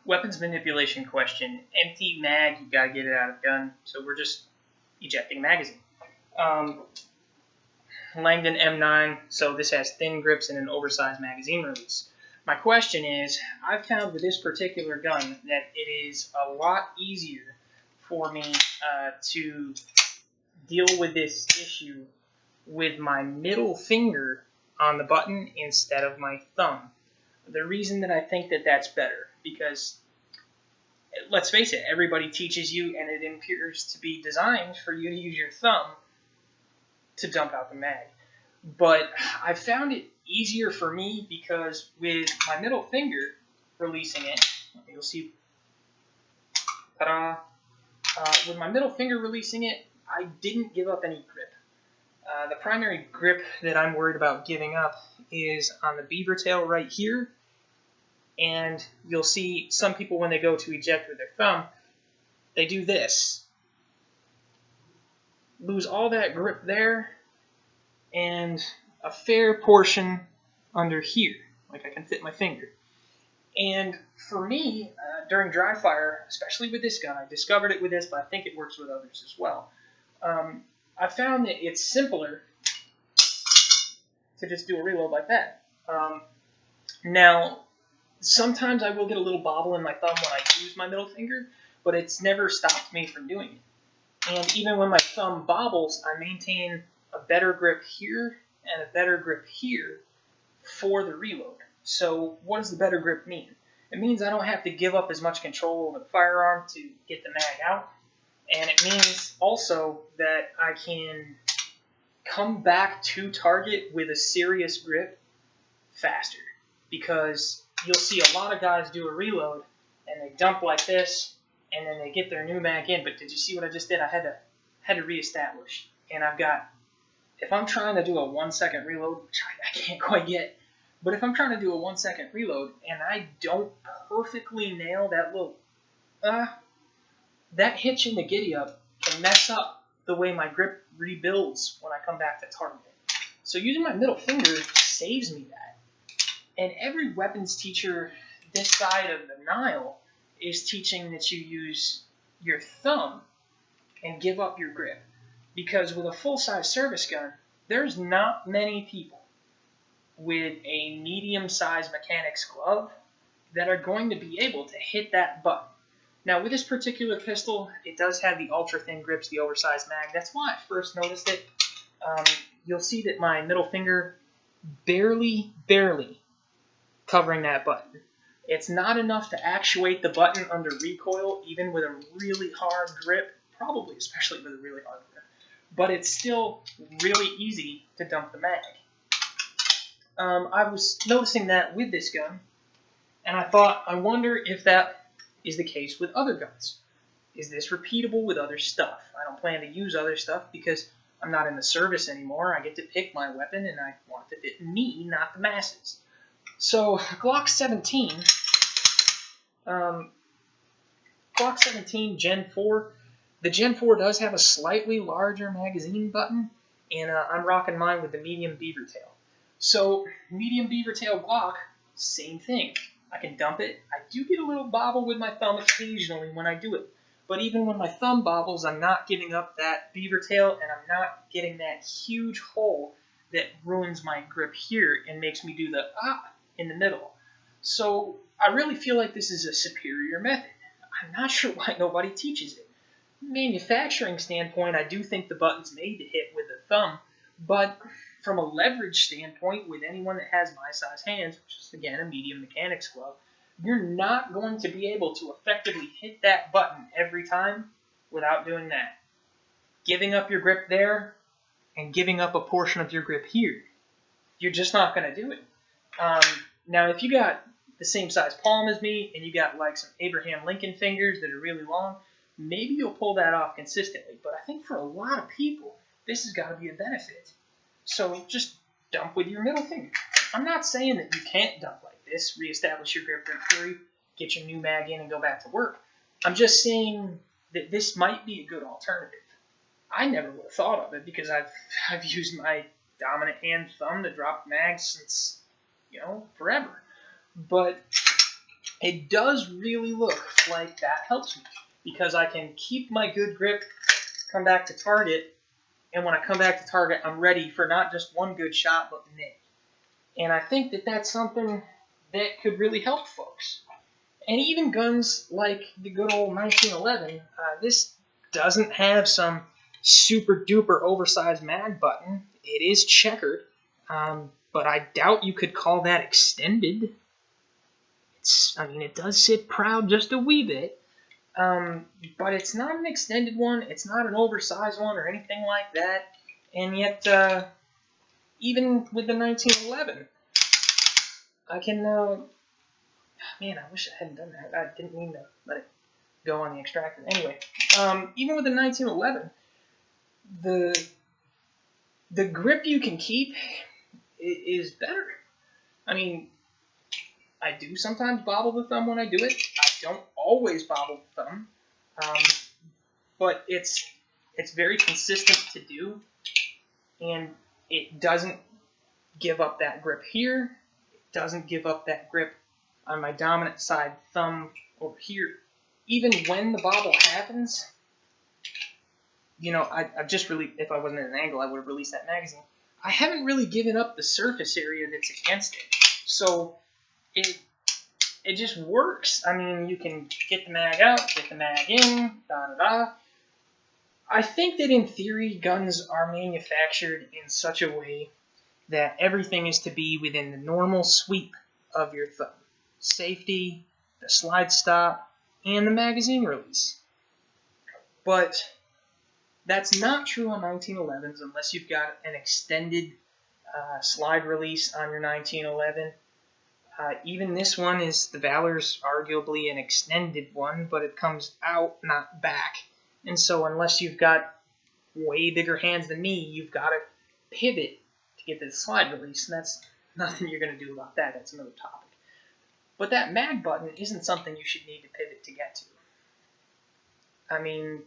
Weapons manipulation question. Empty mag, you gotta get it out of gun. So we're just ejecting magazine. Langdon M9, so this has thin grips and an oversized magazine release. My question is, I've found with this particular gun that it is a lot easier for me to deal with this issue with my middle finger on the button instead of my thumb. The reason that I think that that's better, because let's face it, everybody teaches you, and it appears to be designed for you to use your thumb to dump out the mag. But I found it easier for me because with my middle finger releasing it, you'll see, ta-da, with my middle finger releasing it, I didn't give up any grip. The primary grip that I'm worried about giving up is on the beaver tail right here. And you'll see some people, when they go to eject with their thumb, they do this. Lose all that grip there and a fair portion under here, like I can fit my finger. And for me, during dry fire, especially with this gun, I discovered it with this, but I think it works with others as well. I found that it's simpler to just do a reload like that. Now, sometimes I will get a little bobble in my thumb when I use my middle finger, but it's never stopped me from doing it. And even when my thumb bobbles, I maintain a better grip here and a better grip here for the reload. So what does the better grip mean? It means I don't have to give up as much control over the firearm to get the mag out. And it means also that I can come back to target with a serious grip faster. Because you'll see a lot of guys do a reload and they dump like this and then they get their new mag in. But did you see what I just did? I had to reestablish. And I've got, if I'm trying to do a 1 second reload, which I can't quite get, but if I'm trying to do a 1 second reload and I don't perfectly nail that little, that hitch in the giddy up can mess up the way my grip rebuilds when I come back to target. So using my middle finger saves me that. And every weapons teacher this side of the Nile is teaching that you use your thumb and give up your grip. Because with a full-size service gun, there's not many people with a medium-sized mechanic's glove that are going to be able to hit that button. Now, with this particular pistol, it does have the ultra-thin grips, the oversized mag. That's why I first noticed it. You'll see that my middle finger barely covering that button. It's not enough to actuate the button under recoil, even with a really hard grip, probably especially with a really hard grip. But it's still really easy to dump the mag. I was noticing that with this gun, and I thought, I wonder if that is the case with other guns. Is this repeatable with other stuff? I don't plan to use other stuff because I'm not in the service anymore. I get to pick my weapon, and I want it to fit me, not the masses. So, Glock 17 Gen 4, the Gen 4 does have a slightly larger magazine button, and I'm rocking mine with the medium beaver tail. So, medium beaver tail Glock, same thing. I can dump it. I do get a little bobble with my thumb occasionally when I do it. But even when my thumb bobbles, I'm not giving up that beaver tail, and I'm not getting that huge hole that ruins my grip here and makes me do the in the middle. So I really feel like this is a superior method. I'm not sure why nobody teaches it. Manufacturing standpoint, I do think the button's made to hit with the thumb, but from a leverage standpoint, with anyone that has my size hands, which is again a medium mechanic's glove, you're not going to be able to effectively hit that button every time without doing that. Giving up your grip there and giving up a portion of your grip here. You're just not going to do it. Now, if you got the same size palm as me and you got like some Abraham Lincoln fingers that are really long, maybe you'll pull that off consistently. But I think for a lot of people, this has got to be a benefit. So just dump with your middle finger. I'm not saying that you can't dump like this, reestablish your grip in hurry, get your new mag in, and go back to work. I'm just saying that this might be a good alternative. I never would have thought of it because I've used my dominant hand thumb to drop mags since, forever. But it does really look like that helps me because I can keep my good grip, come back to target, and when I come back to target, I'm ready for not just one good shot, but many. And I think that that's something that could really help folks. And even guns like the good old 1911, this doesn't have some super duper oversized mag button. It is checkered, but I doubt you could call that extended. It does sit proud just a wee bit, but it's not an extended one. It's not an oversized one or anything like that. And yet, even with the 1911, I can. Man, I wish I hadn't done that. I didn't mean to let it go on the extractor. Anyway, even with the 1911, the grip you can keep is better. I mean, I do sometimes bobble the thumb when I do it. I don't always bobble the thumb, but it's very consistent to do, and it doesn't give up that grip here. It doesn't give up that grip on my dominant side thumb over here. Even when the bobble happens, I've just really, if I wasn't at an angle, I would have released that magazine. I haven't really given up the surface area that's against it. So it just works. I mean, you can get the mag out, get the mag in, da-da-da. I think that in theory, guns are manufactured in such a way that everything is to be within the normal sweep of your thumb. Safety, the slide stop, and the magazine release. But that's not true on 1911s unless you've got an extended slide release on your 1911. Even this one the Valor's arguably an extended one, but it comes out, not back. And so unless you've got way bigger hands than me, you've got to pivot to get the slide release, and that's nothing you're going to do about that. That's another topic. But that mag button isn't something you should need to pivot to get to. I mean,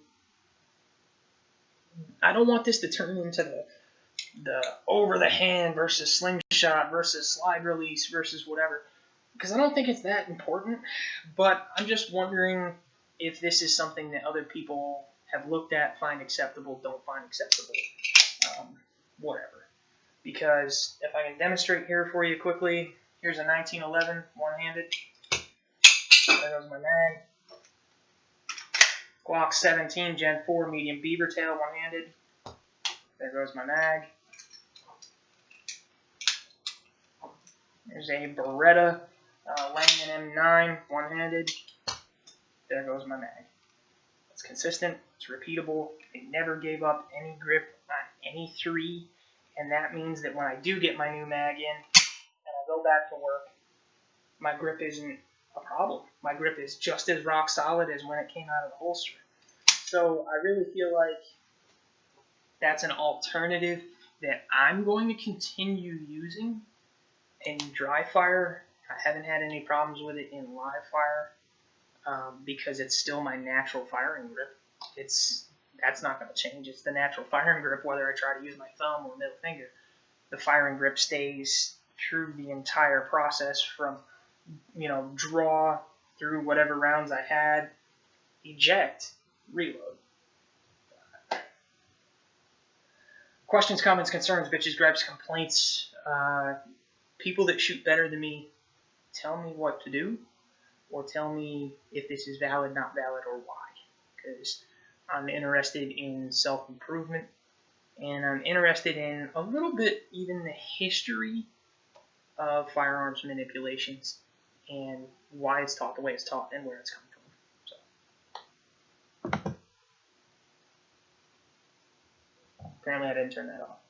I don't want this to turn into the over the hand versus slingshot versus slide release versus whatever, because I don't think it's that important. But I'm just wondering if this is something that other people have looked at, find acceptable, don't find acceptable, whatever. Because if I can demonstrate here for you quickly, here's a 1911 one-handed. There goes my mag. Glock 17 Gen 4 medium beaver tail one-handed. There goes my mag. There's a Beretta Langen M9 one-handed. There goes my mag. It's consistent. It's repeatable. It never gave up any grip on any three. And that means that when I do get my new mag in and I go back to work, my grip isn't a problem. My grip is just as rock solid as when it came out of the holster. So I really feel like that's an alternative that I'm going to continue using in dry fire. I haven't had any problems with it in live fire because it's still my natural firing grip. That's not going to change. It's the natural firing grip whether I try to use my thumb or middle finger. The firing grip stays through the entire process from, draw through whatever rounds I had, eject, reload. Questions, comments, concerns, bitches, gripes, complaints. People that shoot better than me, tell me what to do, or tell me if this is valid, not valid, or why. Because I'm interested in self-improvement, and I'm interested in a little bit even the history of firearms manipulations and why it's taught the way it's taught and where it's come from. So apparently I didn't turn that off.